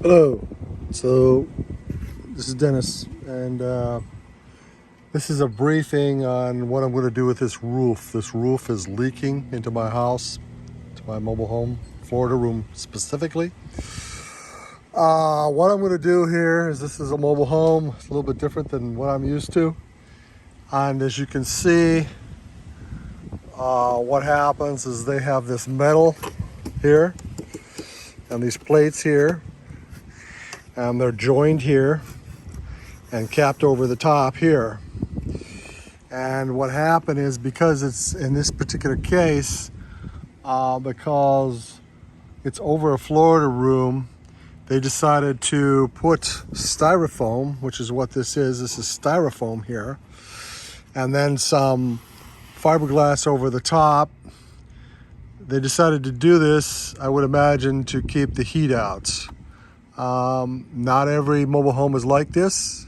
Hello. So this is Dennis, and this is a briefing on what I'm going to do with this roof. This roof is leaking into my house, to my mobile home, Florida room specifically. What I'm going to do here is, this is a mobile home. It's a little bit different than what I'm used to. And as you can see, what happens is they have this metal here and these plates here, and they're joined here and capped over the top here. And what happened is, because it's in this particular case, because it's over a Florida room, they decided to put styrofoam, which is what this is. This is styrofoam here, and then some fiberglass over the top. They decided to do this, I would imagine, to keep the heat out. Not every mobile home is like this.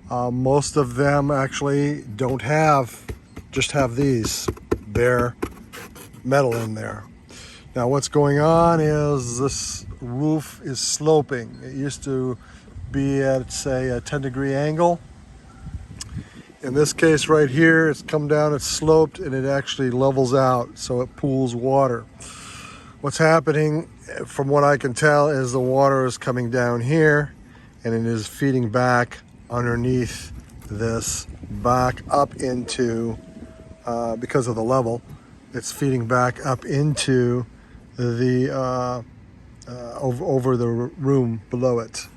Most of them actually don't just have these bare metal in there. Now what's going on is, this roof is sloping. It used to be at, say, a 10-degree angle. In this case right here, it's come down, it's sloped, and it actually levels out, so it pools water. What's happening, from what I can tell, is the water is coming down here, and it is feeding back underneath this, back up into, because of the level, it's feeding back up into the over the room below it.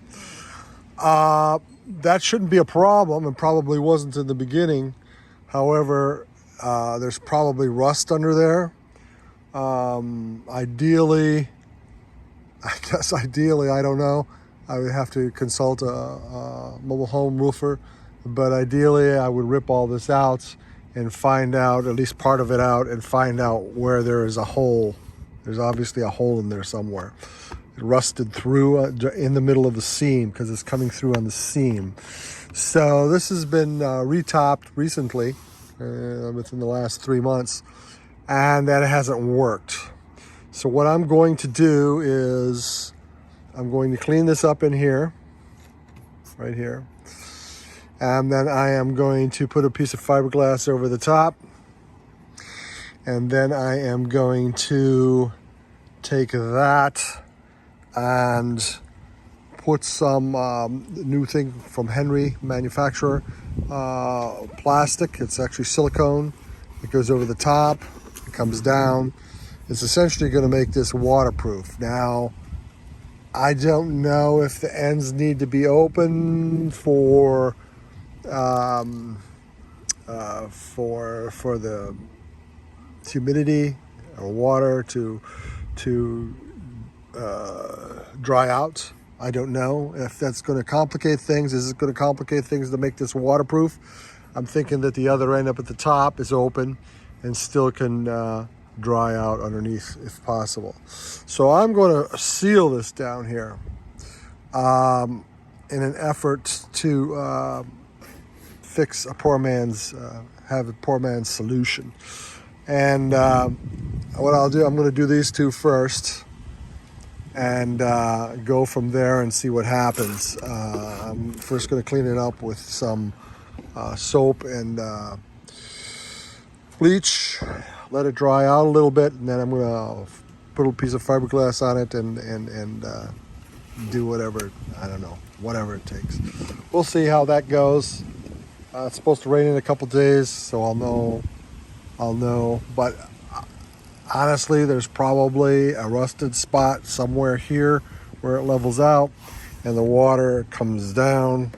That shouldn't be a problem, and probably wasn't in the beginning. However, there's probably rust under there. Ideally, I don't know. I would have to consult a mobile home roofer, but ideally I would rip all this out and find out, at least part of it out, and find out where there is a hole. There's obviously a hole in there somewhere. It rusted through in the middle of the seam, because it's coming through on the seam. So this has been retopped recently, within the last 3 months, and that hasn't worked. So what I'm going to do is, I'm going to clean this up in here, right here, and then I am going to put a piece of fiberglass over the top, and then I am going to take that and put some new thing from Henry manufacturer, plastic. It's actually silicone. It goes over the top, it comes down. It's essentially going to make this waterproof. Now, I don't know if the ends need to be open for the humidity or water to dry out. I don't know if that's going to complicate things. Is it going to complicate things to make this waterproof? I'm thinking that the other end up at the top is open and still can dry out underneath if possible. So I'm going to seal this down here in an effort to fix a poor man's solution. And what I'll do, I'm going to do these two first, and go from there and see what happens. I'm first going to clean it up with some soap and bleach, let it dry out a little bit, and then I'm going to put a piece of fiberglass on it and do whatever, I don't know, whatever it takes. We'll see how that goes. It's supposed to rain in a couple days, so I'll know, but honestly, there's probably a rusted spot somewhere here where it levels out, and the water comes down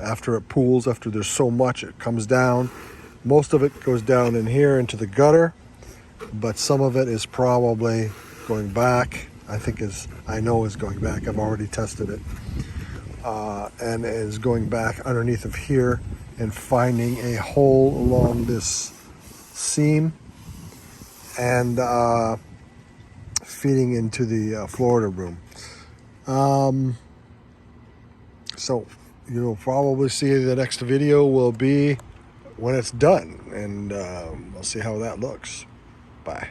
after it pools. After there's so much, it comes down. Most of it goes down in here into the gutter, but some of it is probably going back. I know is going back. I've already tested it, and it is going back underneath of here and finding a hole along this seam and feeding into the Florida room. So you'll probably see the next video will be when it's done, and we'll see how that looks. Bye.